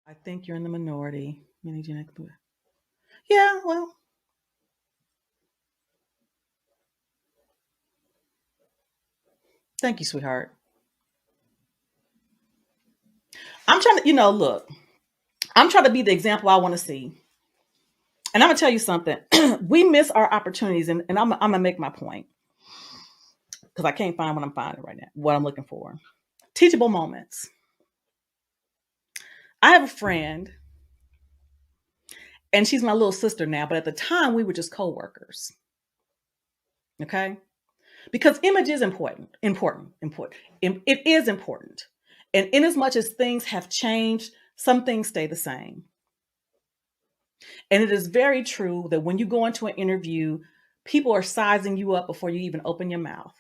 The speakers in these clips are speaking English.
I think you're in the minority. Yeah, well, thank you, sweetheart. I'm trying to, look, I'm trying to be the example I want to see. And I'm going to tell you something. We miss our opportunities, and I'm going to make my point because I can't find what I'm finding right now, what I'm looking for. Teachable moments. I have a friend, and she's my little sister now, but at the time we were just co-workers. Okay? Because image is important. It is important. And in as much as things have changed, some things stay the same. And it is very true that when you go into an interview, people are sizing you up before you even open your mouth.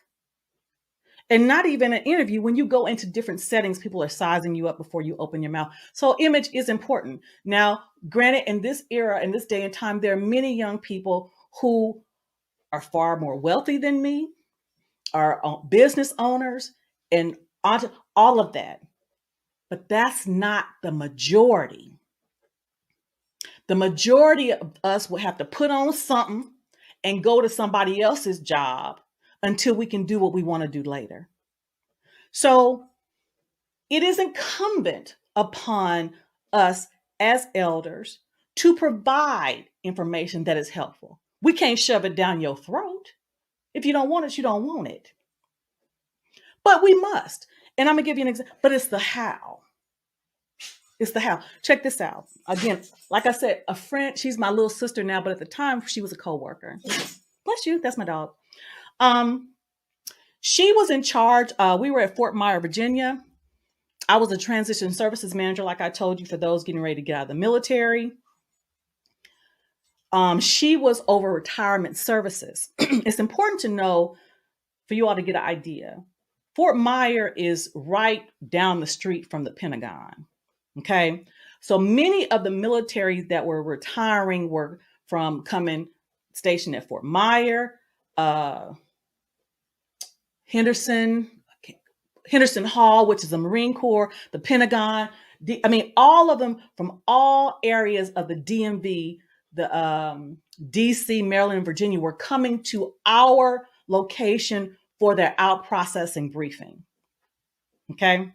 And not even an interview, when you go into different settings, people are sizing you up before you open your mouth. So image is important. Now, granted, in this era, in this day and time, there are many young people who are far more wealthy than me, are business owners, and all of that. But that's not the majority. The majority of us will have to put on something and go to somebody else's job until we can do what we want to do later. So it is incumbent upon us as elders to provide information that is helpful. We can't shove it down your throat. If you don't want it, you don't want it. But we must. And I'm going to give you an example, but it's the how. It's the how. Check this out. Again, like I said, a friend, she's my little sister now, but at the time she was a co-worker. Bless you. That's my dog. She was in charge. We were at Fort Myer, Virginia. I was a transition services manager, like I told you, for those getting ready to get out of the military. She was over retirement services. It's important to know, for you all to get an idea. Fort Myer is right down the street from the Pentagon. Okay. So many of the military that were retiring were from coming stationed at Fort Myer, Henderson Hall, which is the Marine Corps, the Pentagon. All of them from all areas of the DMV, the DC, Maryland, and Virginia were coming to our location for their out processing briefing. Okay.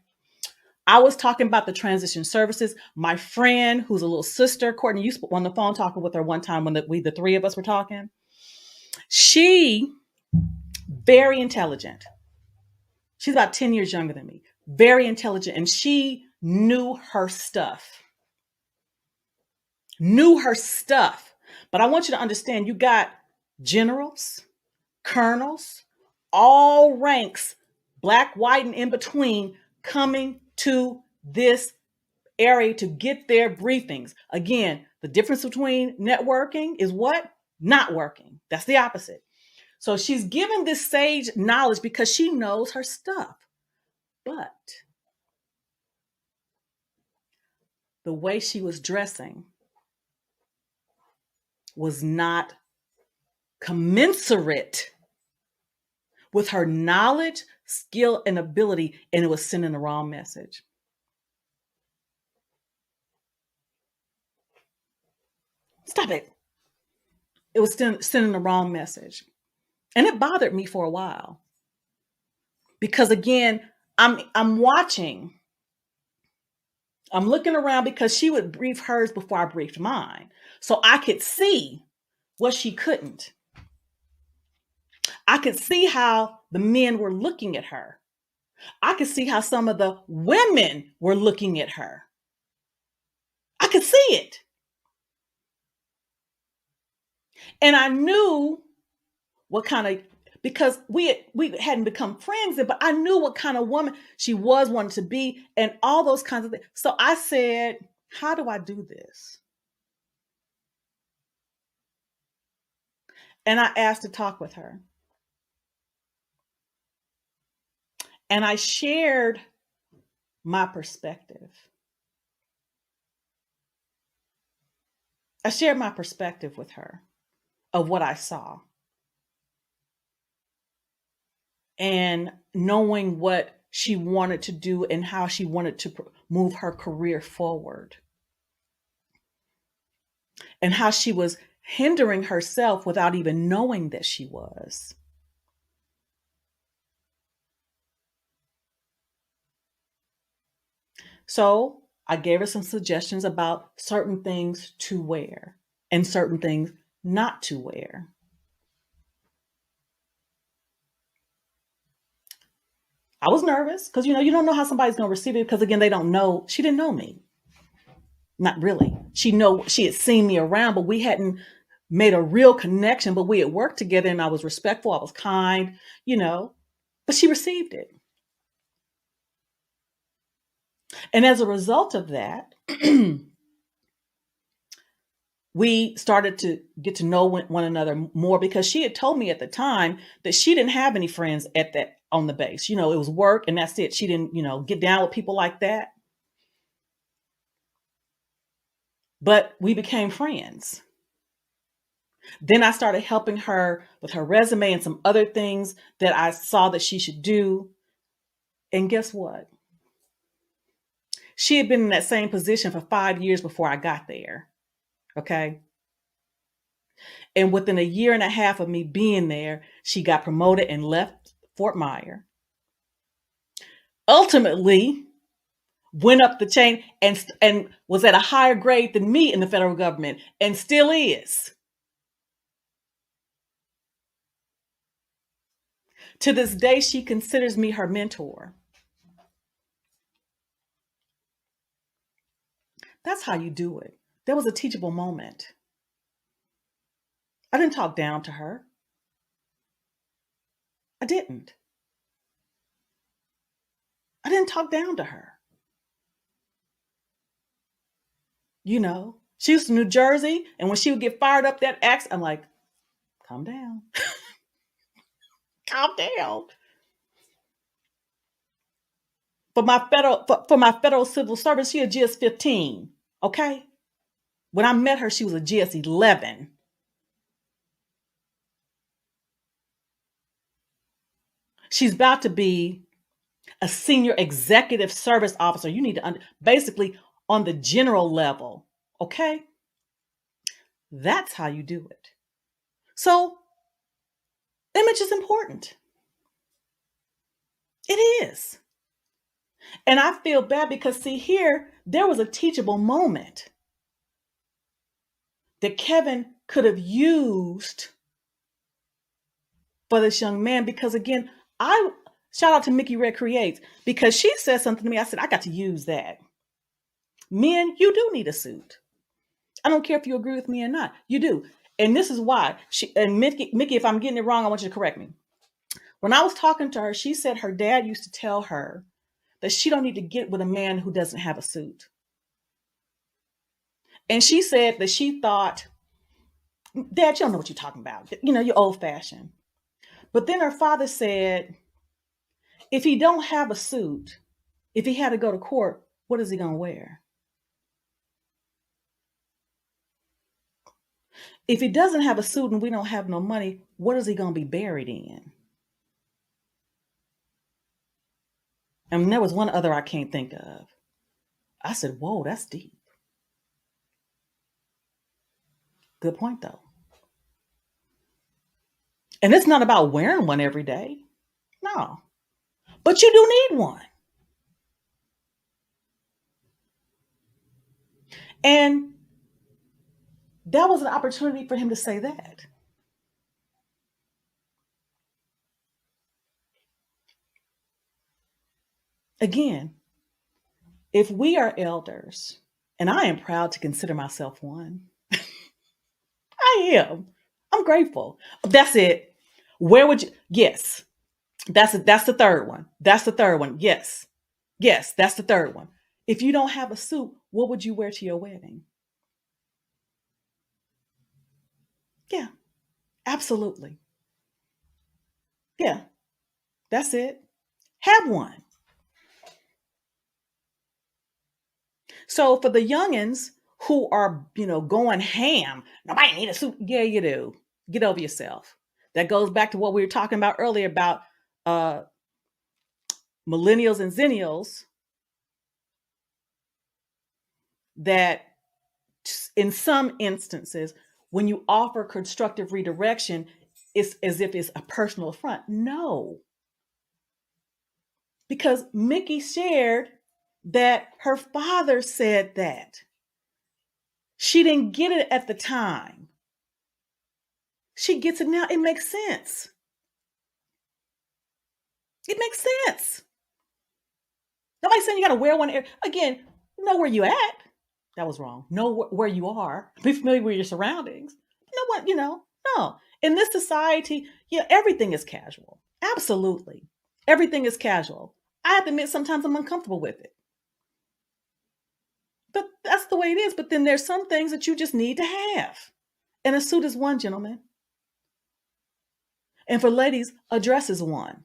I was talking about the transition services. My friend, who's a little sister, Courtney, you on the phone talking with her one time when the three of us were talking. She, very intelligent. She's about 10 years younger than me. Very intelligent. And she knew her stuff. But I want you to understand, you got generals, colonels, all ranks, black, white, and in between, coming to this area to get their briefings. Again, the difference between networking is what? Not working. That's the opposite. So she's given this sage knowledge because she knows her stuff. But the way she was dressing was not commensurate with her knowledge, skill, and ability, and it was sending the wrong message. Stop it. It was sending the wrong message. And it bothered me for a while. Because again, I'm watching. I'm looking around because she would brief hers before I briefed mine. So I could see what she couldn't. I could see how the men were looking at her. I could see how some of the women were looking at her. I could see it. And I knew what kind of, because we hadn't become friends, but I knew what kind of woman she wanted to be, and all those kinds of things. So I said, how do I do this? And I asked to talk with her. And I shared my perspective. I shared my perspective with her of what I saw. And knowing what she wanted to do and how she wanted to move her career forward. and how she was hindering herself without even knowing that she was. So I gave her some suggestions about certain things to wear and certain things not to wear. I was nervous because you don't know how somebody's going to receive it because again they don't know. She didn't know me, not really. She had seen me around, but we hadn't made a real connection. But we had worked together, and I was respectful. I was kind, you know. But she received it, and as a result of that, we started to get to know one another more because she had told me at the time that she didn't have any friends at that on the base. It was work and that's it. She didn't, get down with people like that. But we became friends. Then I started helping her with her resume and some other things that I saw that she should do. And guess what? She had been in that same position for 5 years before I got there. Okay. And within a year and a half of me being there, she got promoted and left Fort Myer. Ultimately, went up the chain and was at a higher grade than me in the federal government and still is. To this day, she considers me her mentor. That's how you do it. There was a teachable moment. I didn't talk down to her. I didn't. I didn't talk down to her. She was from New Jersey, and when she would get fired up that accent, I'm like, calm down. Calm down. For my federal civil service, she a GS 15. Okay? When I met her, she was a GS 11. She's about to be a senior executive service officer. You need to basically on the general level. Okay? That's how you do it. So, image is important. It is. And I feel bad because, see, here, there was a teachable moment that Kevin could have used for this young man because, again, I shout out to Micki-Redd Creates because she said something to me. I said, I got to use that. Men, you do need a suit. I don't care if you agree with me or not. You do. And this is why. Micki, if I'm getting it wrong, I want you to correct me. When I was talking to her, she said her dad used to tell her that she don't need to get with a man who doesn't have a suit. And she said that she thought, Dad, you don't know what you're talking about. You're old fashioned. But then her father said, if he don't have a suit, if he had to go to court, what is he going to wear? If he doesn't have a suit and we don't have no money, what is he going to be buried in? And there was one other I can't think of. I said, whoa, that's deep. Good point, though. And it's not about wearing one every day. No. But you do need one. And that was an opportunity for him to say that. Again, if we are elders, and I am proud to consider myself one, I am. I'm grateful. That's it. Where would you? Yes. That's the third one. That's the third one. Yes. Yes, that's the third one. If you don't have a suit, what would you wear to your wedding? Yeah, absolutely. Yeah, that's it. Have one. So for the youngins who are, going ham, nobody need a suit. Yeah, you do. Get over yourself. That goes back to what we were talking about earlier about uh, millennials and zennials that in some instances, when you offer constructive redirection, it's as if it's a personal affront. No, because Micki shared that her father said that. She didn't get it at the time. She gets it now. It makes sense. It makes sense. Nobody's saying you got to wear one. Again, know where you at. That was wrong. Know where you are. Be familiar with your surroundings. You know what? No. In this society, everything is casual. Absolutely. Everything is casual. I have to admit, sometimes I'm uncomfortable with it. But that's the way it is. But then there's some things that you just need to have. And a suit is one, gentlemen. And for ladies, a dress is one.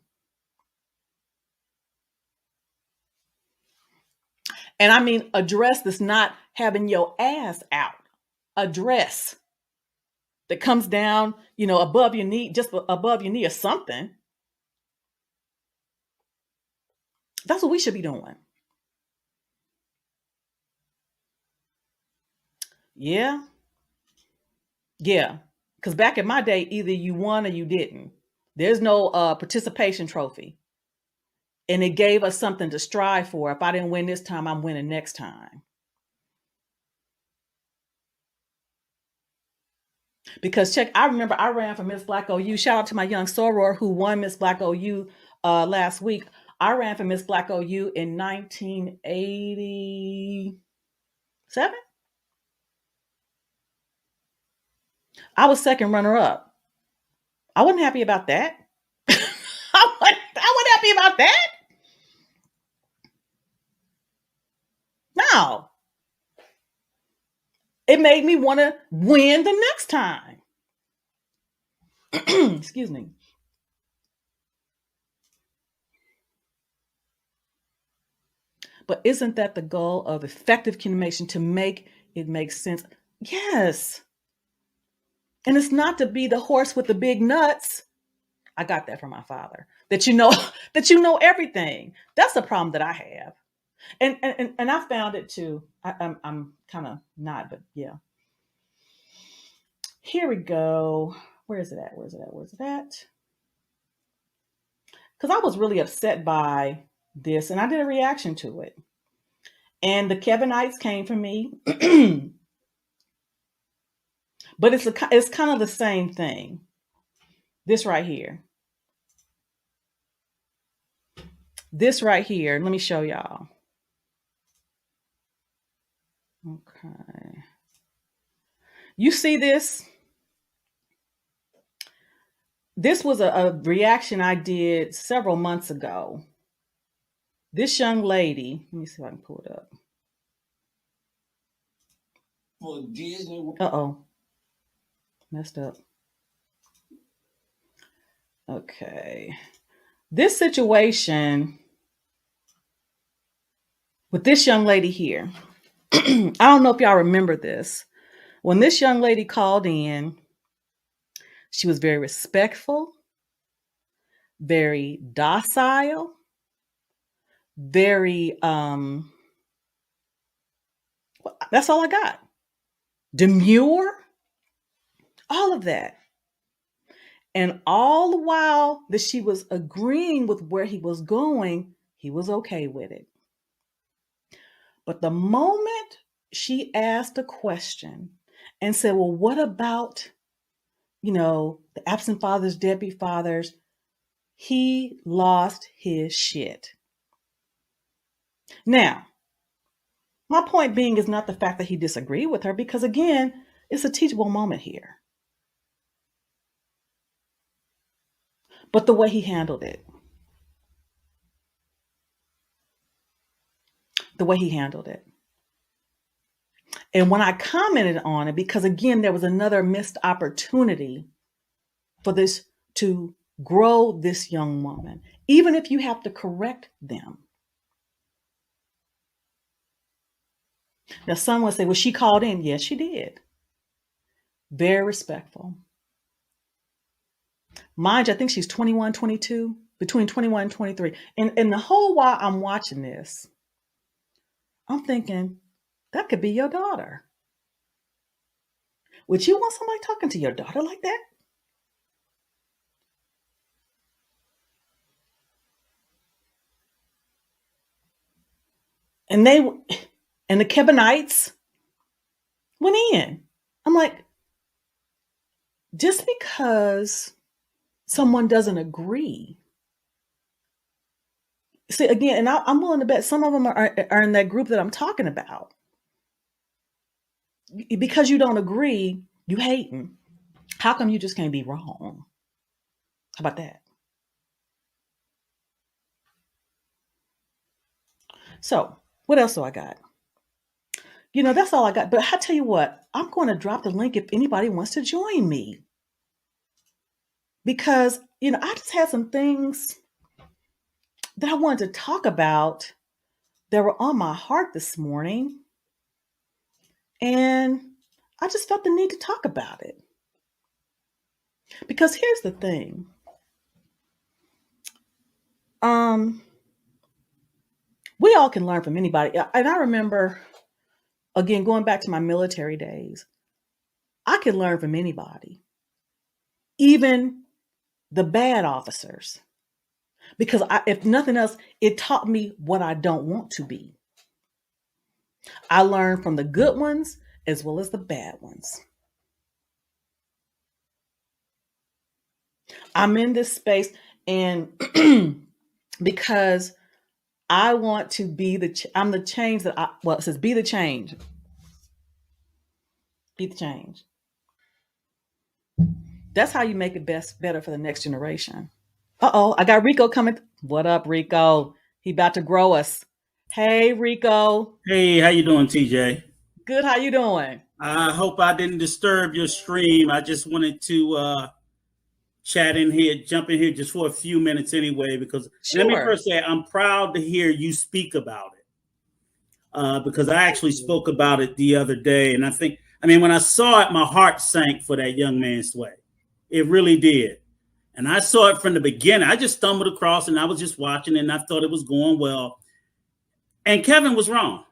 And I mean a dress that's not having your ass out. A dress that comes down, above your knee, just above your knee or something. That's what we should be doing. Yeah. Because back in my day, either you won or you didn't. There's no participation trophy. And it gave us something to strive for. If I didn't win this time, I'm winning next time. Because I remember I ran for Miss Black OU. Shout out to my young soror who won Miss Black OU last week. I ran for Miss Black OU in 1987. I was second runner up. I wasn't happy about that. I wasn't happy about that. No. It made me want to win the next time. Excuse me. But isn't that the goal of effective communication, to make it make sense? Yes. And it's not to be the horse with the big nuts. I got that from my father. That you know everything. That's the problem that I have. And I found it too. I'm kind of not, but yeah. Here we go. Where is it at? Because I was really upset by this, and I did a reaction to it. And the Kevinites came for me. But it's kind of the same thing. This right here. Let me show y'all. Okay. You see this? This was a reaction I did several months ago. This young lady, let me see if I can pull it up. Uh-oh. Messed up. Okay. This situation with this young lady here. I don't know if y'all remember this. When this young lady called in, she was very respectful, very docile, very, that's all I got. Demure, all of that. And all the while that she was agreeing with where he was going, he was okay with it. But the moment she asked a question and said, well, what about, the absent fathers, deadbeat fathers? He lost his shit. Now, my point being is not the fact that he disagreed with her, because again, it's a teachable moment here. But the way he handled it. And when I commented on it, because again, there was another missed opportunity for this to grow this young woman, even if you have to correct them. Now, someone say, well, she called in. Yes, she did. Very respectful. Mind you, I think she's 21, 22, between 21 and 23. And the whole while I'm watching this, I'm thinking, that could be your daughter. Would you want somebody talking to your daughter like that? And the Kebonites went in. I'm like, just because someone doesn't agree. See, again, and I'm willing to bet some of them are in that group that I'm talking about. Because you don't agree, you hating. How come you just can't be wrong? How about that? So, what else do I got? That's all I got. But I tell you what, I'm going to drop the link if anybody wants to join me. Because, I just had some things that I wanted to talk about that were on my heart this morning. And I just felt the need to talk about it. Because here's the thing. We all can learn from anybody. And I remember, again, going back to my military days, I could learn from anybody, even the bad officers. Because if nothing else, it taught me what I don't want to be. I learned from the good ones as well as the bad ones. I'm in this space and because I want to be I'm the change that it says be the change. Be the change. That's how you make it better for the next generation. Uh-oh, I got Rico coming. What up, Rico? He about to grow us. Hey, Rico. Hey, how you doing, TJ? Good, how you doing? I hope I didn't disturb your stream. I just wanted to chat in here, jump in here just for a few minutes anyway, because let me first say I'm proud to hear you speak about it. Because I actually spoke about it the other day. And when I saw it, my heart sank for that young man, Sway. It really did. And I saw it from the beginning. I just stumbled across and I was just watching and I thought it was going well. And Kevin was wrong.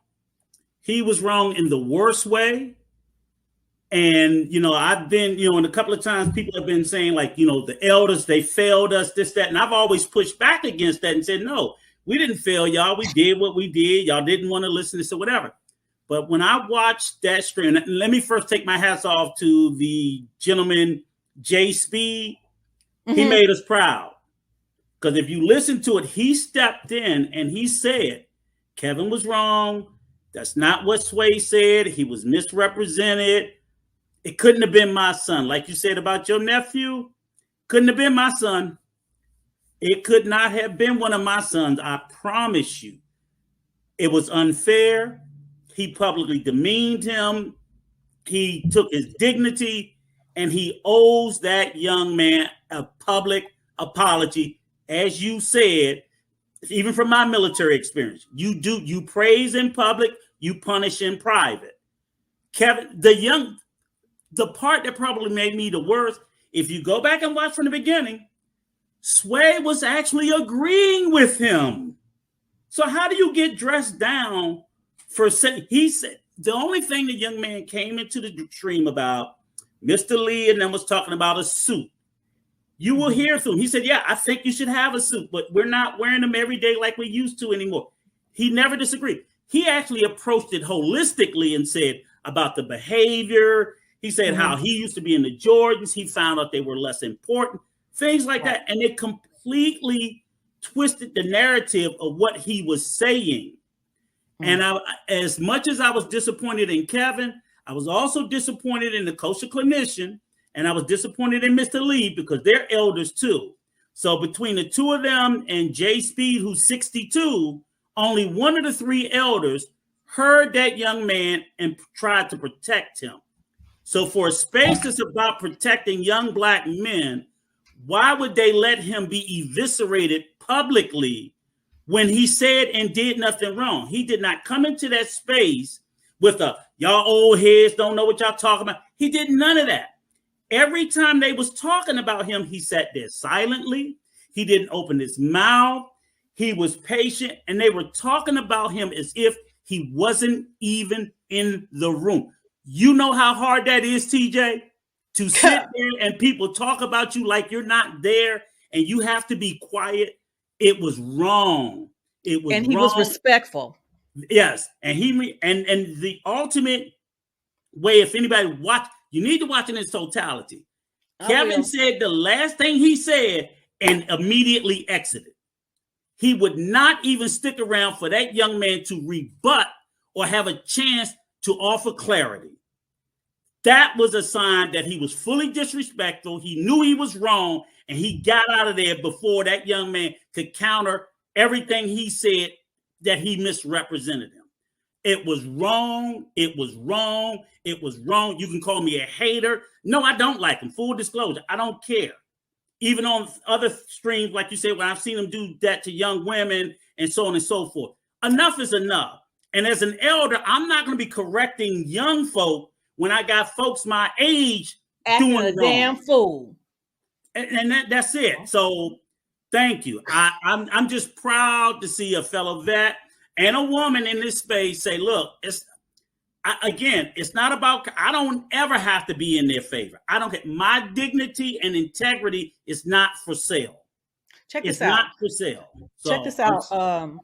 He was wrong in the worst way. And, I've been, and a couple of times people have been saying like, the elders, they failed us, this, that. And I've always pushed back against that and said, no, we didn't fail y'all. We did what we did. Y'all didn't want to listen to this or whatever. But when I watched that stream, and let me first take my hats off to the gentleman, Jay Speed. Mm-hmm. He made us proud. Because if you listen to it, he stepped in and he said, Kevin was wrong. That's not what Sway said. He was misrepresented. It couldn't have been my son. Like you said about your nephew, couldn't have been my son. It could not have been one of my sons. I promise you. It was unfair. He publicly demeaned him. He took his dignity, and he owes that young man a public apology. As you said, even from my military experience, you praise in public, you punish in private. Kevin, the part that probably made me the worst, if you go back and watch from the beginning, Sway was actually agreeing with him. So how do you get dressed down for saying, he said, the only thing the young man came into the stream about, Mr. Lee and then was talking about a suit. You will hear through him. He said, yeah, I think you should have a suit, but we're not wearing them every day like we used to anymore. He never disagreed. He actually approached it holistically and said about the behavior. He said how he used to be in the Jordans. He found out they were less important, things like that. And it completely twisted the narrative of what he was saying. And as much as I was disappointed in Kevin, I was also disappointed in the kosher clinician, and I was disappointed in Mr. Lee because they're elders too. So between the two of them and Jay Speed, who's 62, only one of the three elders heard that young man and tried to protect him. So for a space that's about protecting young Black men, why would they let him be eviscerated publicly when he said and did nothing wrong? He did not come into that space with y'all old heads don't know what y'all talking about. He did none of that. Every time they was talking about him, he sat there silently. He didn't open his mouth. He was patient, and they were talking about him as if he wasn't even in the room. You know how hard that is, TJ, to sit there and people talk about you like you're not there and you have to be quiet. It was wrong. It was and he wrong. was respectful. Yes. And and the ultimate way, if anybody watch, you need to watch it in its totality. Kevin said the last thing he said and immediately exited. He would not even stick around for that young man to rebut or have a chance to offer clarity. That was a sign that he was fully disrespectful. He knew he was wrong, and he got out of there before that young man could counter everything he said that he misrepresented him. It was wrong. It was wrong. It was wrong. You can call me a hater. No, I don't like him. Full disclosure. I don't care. Even on other streams, like you said, when I've seen him do that to young women and so on and so forth. Enough is enough. And as an elder, I'm not going to be correcting young folk when I got folks my age acting doing a wrong. Damn fool. And that's it. So thank you. I'm just proud to see a fellow vet and a woman in this space say, look, it's not about, I don't ever have to be in their favor. I don't get, my dignity and integrity is not for sale. Check this out. It's not for sale. So, check this out.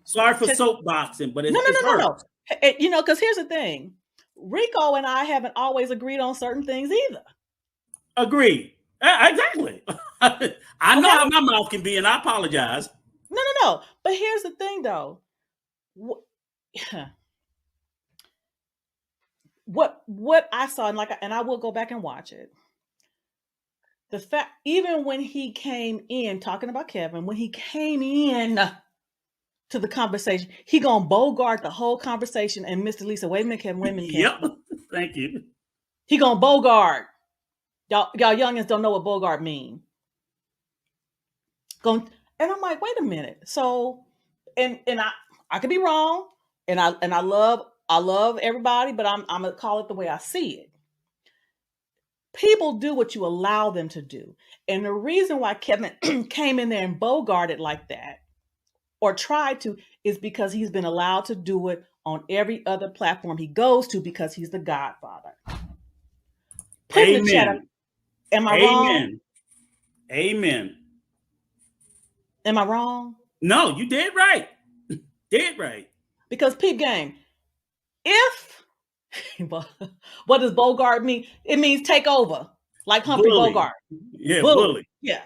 Sorry for soapboxing, but it's no. You know, because here's the thing. Rico and I haven't always agreed on certain things either. Agreed. Exactly. I know how my mouth can be, and I apologize. No. But here's the thing, though. What I saw, and I will go back and watch it. The fact, even when he came in talking about Kevin, when he came in to the conversation, he gonna bogart the whole conversation. And Mr. Lisa, wait a minute, Kevin, wait a minute, Kevin. Yep. Thank you. He gonna bogart. Y'all youngins don't know what bogart mean. And I'm like, wait a minute. So, and I could be wrong, and I love everybody, but I'm gonna call it the way I see it. People do what you allow them to do. And the reason why Kevin came in there and bogarted like that, or tried to, is because he's been allowed to do it on every other platform he goes to because he's the Godfather. Amen. Am I wrong? Amen. Am I wrong? No, you did right. Did right. Because peep game, what does Bogart mean? It means take over, like Humphrey Bogart. Yeah, bully. Yeah,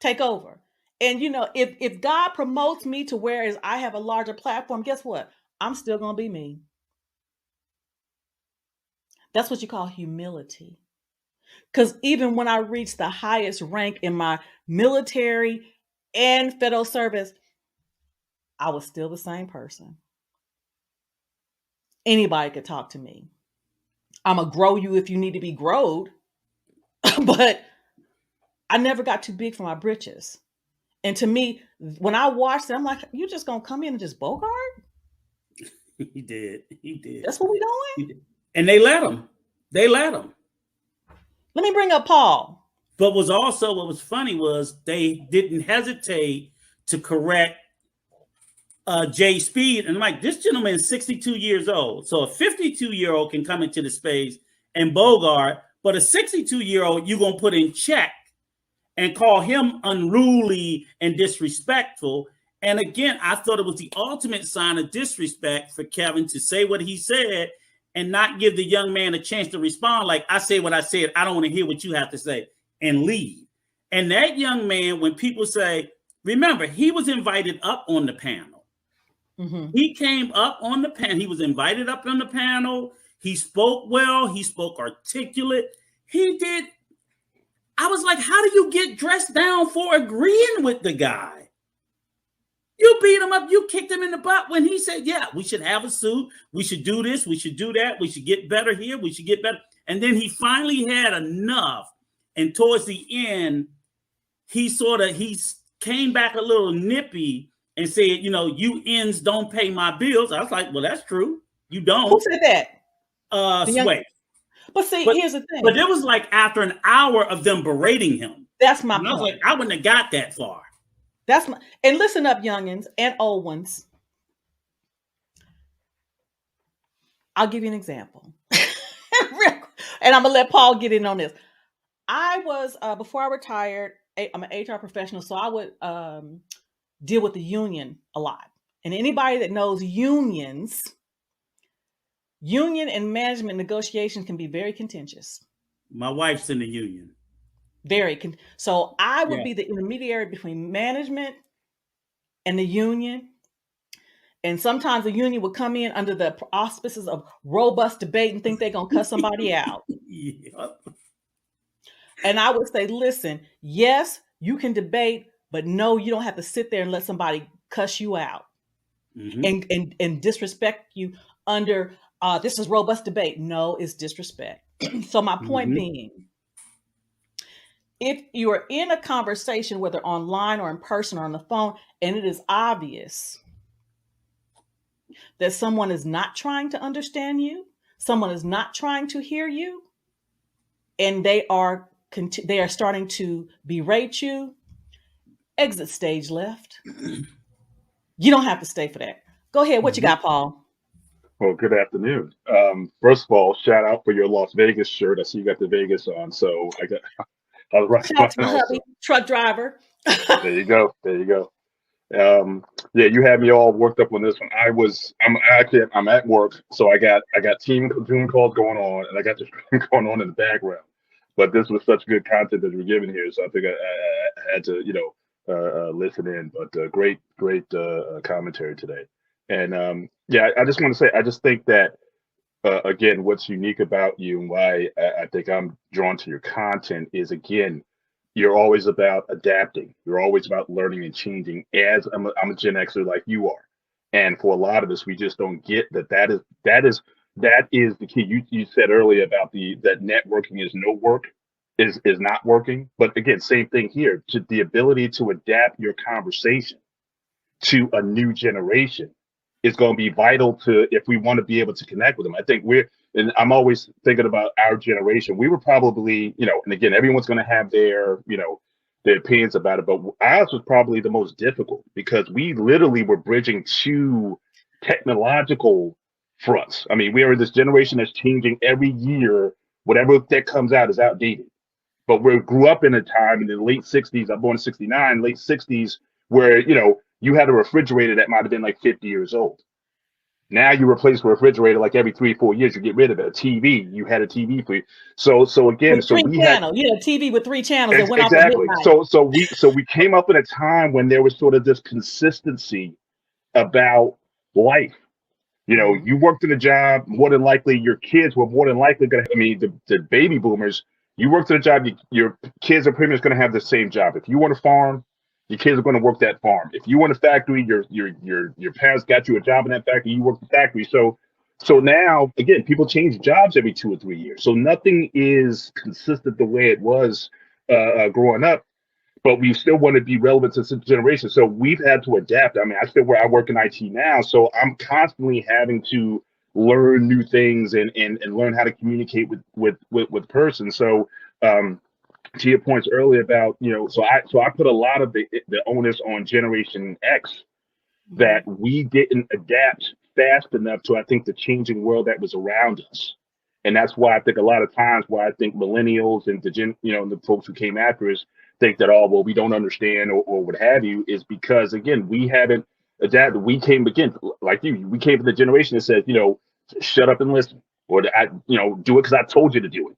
take over. And you know, if God promotes me to where I have a larger platform, guess what? I'm still gonna be me. That's what you call humility. Because even when I reached the highest rank in my military and federal service, I was still the same person. Anybody could talk to me. I'm going to grow you if you need to be growed. But I never got too big for my britches. And to me, when I watched it, I'm like, you just going to come in and just bogart? He did. That's what we doing? And they let him. Let me bring up Paul. But what was funny was they didn't hesitate to correct Jay Speed. And I'm like, this gentleman is 62 years old. So a 52-year-old can come into the space and bogart, but a 62-year-old you're going to put in check and call him unruly and disrespectful. And again, I thought it was the ultimate sign of disrespect for Kevin to say what he said and not give the young man a chance to respond. Like, I say what I said. I don't want to hear what you have to say, and leave. And that young man, when people say, remember, he was invited up on the panel. Mm-hmm. He came up on the panel. He was invited up on the panel. He spoke well. He spoke articulate. He did. I was like, how do you get dressed down for agreeing with the guy? You beat him up. You kicked him in the butt when he said, yeah, we should have a suit. We should do this. We should do that. We should get better here. We should get better. And then he finally had enough. And towards the end, he came back a little nippy and said, you know, you ends don't pay my bills. I was like, well, that's true. You don't. Who said that? Sway. But here's the thing. But it was like after an hour of them berating him. That's my point. I was like, I wouldn't have got that far. And listen up, youngins and old ones. I'll give you an example. And I'm gonna let Paul get in on this. I was before I retired, I'm an HR professional, so I would deal with the union a lot. And anybody that knows union and management negotiations can be very contentious. My wife's in the union. So I would be the intermediary between management and the union. And sometimes the union would come in under the auspices of robust debate and think they're going to cuss somebody out. Yep. And I would say, listen, yes, you can debate, but no, you don't have to sit there and let somebody cuss you out and disrespect you under, this is robust debate. No, it's disrespect. So my point being, if you are in a conversation, whether online or in person or on the phone, and it is obvious that someone is not trying to understand you, someone is not trying to hear you, and they are starting to berate you, exit stage left. You don't have to stay for that. Go ahead. What you got, Paul? Well, good afternoon. First of all, shout out for your Las Vegas shirt. I see you got the Vegas on. So I was right. Shout out to my hubby, truck driver. There you go. Yeah, you had me all worked up on this one. I'm at work, so I got team Zoom calls going on, and I got the stream going on in the background. But this was such good content that we're giving here, so I think I had to, listen in. But great commentary today. And I just want to say, I just think that again, what's unique about you and why I think I'm drawn to your content is, again, you're always about adapting. You're always about learning and changing. As I'm a Gen Xer like you are, and for a lot of us, we just don't get that is the key. You said earlier about that networking is no work, is not working. But again, same thing here. To the ability to adapt your conversation to a new generation is going to be vital to if we want to be able to connect with them. I think and I'm always thinking about our generation. We were probably, and again, everyone's going to have their opinions about it, but ours was probably the most difficult because we literally were bridging two technological fronts. I mean, we are this generation that's changing every year. Whatever that comes out is outdated. But we grew up in a time in the late 60s, I'm born in 69, late 60s, where, you had a refrigerator that might have been like 50 years old. Now you replace a refrigerator like every 3-4 years, you get rid of it. A TV, you had a TV for you. So again, with three channels. You had a TV with 3 channels that went exactly. off So we came up in a time when there was sort of this consistency about life. You worked in a job, more than likely your kids were more than likely going to, the baby boomers, you worked in a job, your kids are pretty much going to have the same job. If you want to farm, your kids are going to work that farm. If you want a factory, your parents got you a job in that factory, you work the factory. So now, again, people change jobs every 2 or 3 years. So nothing is consistent the way it was growing up, but we still want to be relevant to the generation. So we've had to adapt. I mean, I work in IT now, so I'm constantly having to learn new things and learn how to communicate with persons. So to your points earlier about, so I put a lot of the onus on Generation X that we didn't adapt fast enough to, I think, the changing world that was around us. And that's why I think a lot of times why I think millennials and the folks who came after us think that, oh, well, we don't understand or what have you, is because, again, we haven't adapted. We came, again, like we came from the generation that said, shut up and listen, or do it because I told you to do it.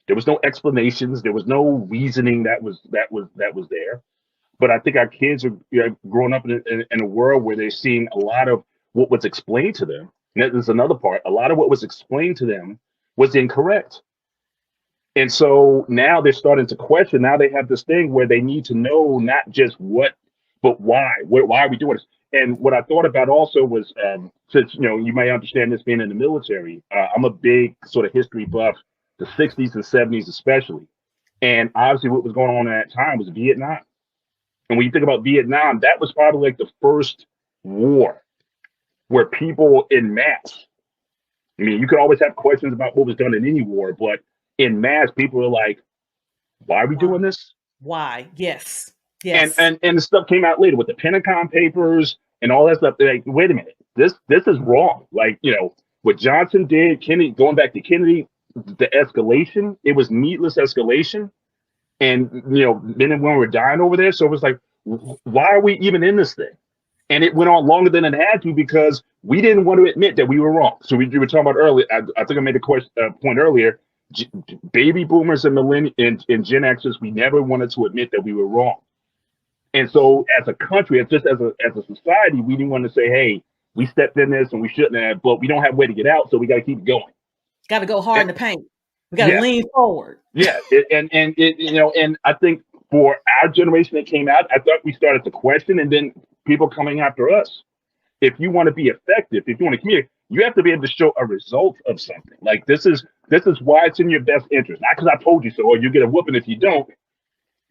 There was no explanations. There was no reasoning that was there. But I think our kids are growing up in a world where they're seeing a lot of what was explained to them. And there's another part. A lot of what was explained to them was incorrect. And so now they're starting to question. Now they have this thing where they need to know not just what, but why. Why are we doing this? And what I thought about also was, since you may understand this being in the military, I'm a big sort of history buff. The 60s and 70s especially. And obviously what was going on at that time was Vietnam. And when you think about Vietnam, that was probably like the first war where people in mass, I mean, you could always have questions about what was done in any war, but in mass, people are like, why are we doing this? Why? Yes. And the stuff came out later with the Pentagon Papers and all that stuff. They're like, wait a minute, this is wrong. Like, what Johnson did, Kennedy, going back to Kennedy, the escalation, it was needless escalation. And, men and women were dying over there. So it was like, why are we even in this thing? And it went on longer than it had to because we didn't want to admit that we were wrong. So we were talking about earlier. I think I made a point earlier. Baby boomers and and Gen Xers, we never wanted to admit that we were wrong. And so as a country, as a society, we didn't want to say, hey, we stepped in this and we shouldn't have, but we don't have a way to get out. So we got to keep going. Got to go hard in the paint. We got to lean forward. Yeah. And I think for our generation that came out, I thought we started to question, and then people coming after us. If you want to be effective, if you want to communicate, you have to be able to show a result of something. Like this is why it's in your best interest. Not because I told you so, or you get a whooping if you don't.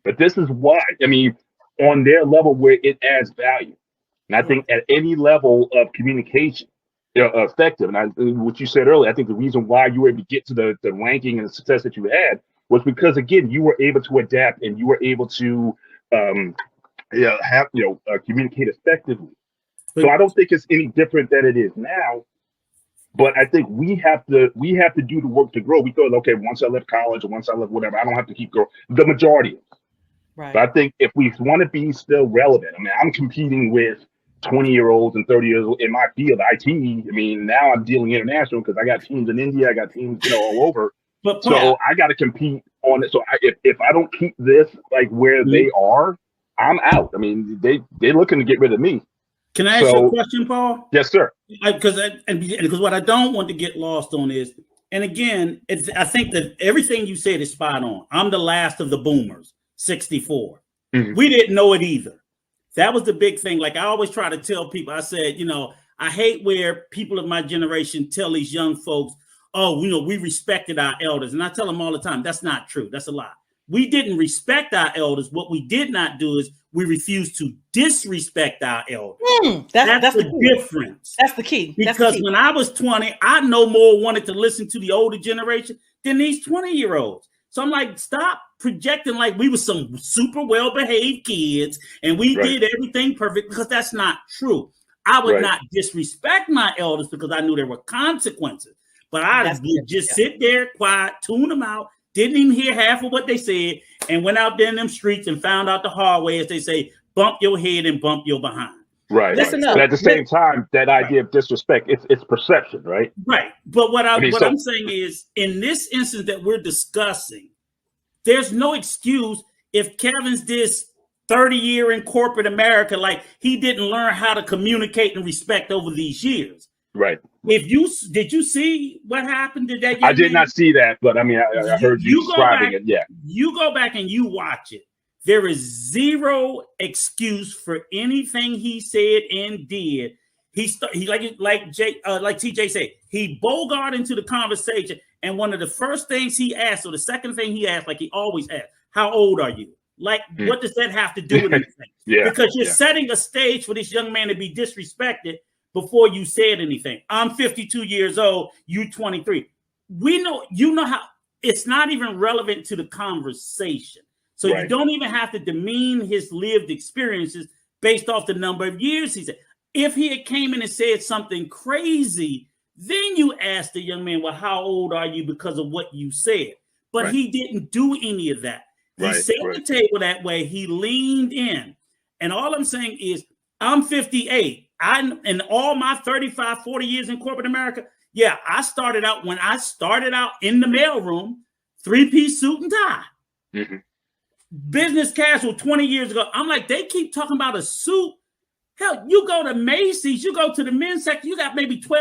But this is why. I mean, on their level where it adds value. And I think at any level of communication, effective. And what you said earlier, I think the reason why you were able to get to the ranking and the success that you had was because, again, you were able to adapt and you were able to communicate effectively. So I don't think it's any different than it is now. But I think we have to do the work to grow. We thought, okay, once I left college or once I left whatever, I don't have to keep growing. The majority of us. Right. But I think if we want to be still relevant, I mean, I'm competing with 20-year-olds and 30-year-olds in my field, IT. I mean, now I'm dealing international because I got teams in India, I got teams, all over. So I got to compete on it. So if I don't keep this like where they are, I'm out. I mean, they're looking to get rid of me. Can I ask you a question, Paul? Yes, sir. Because what I don't want to get lost on is, and again, I think that everything you said is spot on. I'm the last of the boomers, 64. Mm-hmm. We didn't know it either. That was the big thing. Like I always try to tell people, I said, I hate where people of my generation tell these young folks, oh, we respected our elders. And I tell them all the time, that's not true. That's a lie. We didn't respect our elders. What we did not do is we refused to disrespect our elders. That's the difference. That's the key. Because when I was 20, I no more wanted to listen to the older generation than these 20-year-olds. So I'm like, stop projecting like we were some super well-behaved kids and we did everything perfect, because that's not true. I would not disrespect my elders because I knew there were consequences. But I would just sit there, quiet, tune them out, didn't even hear half of what they said, and went out there in them streets and found out the hard way, as they say, bump your head and bump your behind. Right. Listen up. But at the same time, that idea of disrespect, it's perception, right? Right. But what I'm saying is, in this instance that we're discussing, there's no excuse if Kevin's this 30-year in corporate America, like he didn't learn how to communicate and respect over these years. Right. Did you see what happened to that? I did not see that, but I mean, I heard you describing it. Yeah. You go back and you watch it. There is zero excuse for anything he said and did. He like TJ said, he bogarted into the conversation, and one of the first things he asked, or the second thing he asked, like he always asked, "How old are you?" Like, what does that have to do with anything? Because you're setting a stage for this young man to be disrespected before you said anything. I'm 52 years old. You 23. We know, how it's not even relevant to the conversation. So you don't even have to demean his lived experiences based off the number of years he said. If he had came in and said something crazy, then you ask the young man, well, how old are you because of what you said? But he didn't do any of that. He set the table that way. He leaned in. And all I'm saying is, I'm 58. In all my 35, 40 years in corporate America, I started out in the mailroom, 3-piece suit and tie. Mm-hmm. Business casual 20 years ago. I'm like, they keep talking about a suit. Hell, you go to Macy's, you go to the men's section, you got maybe 12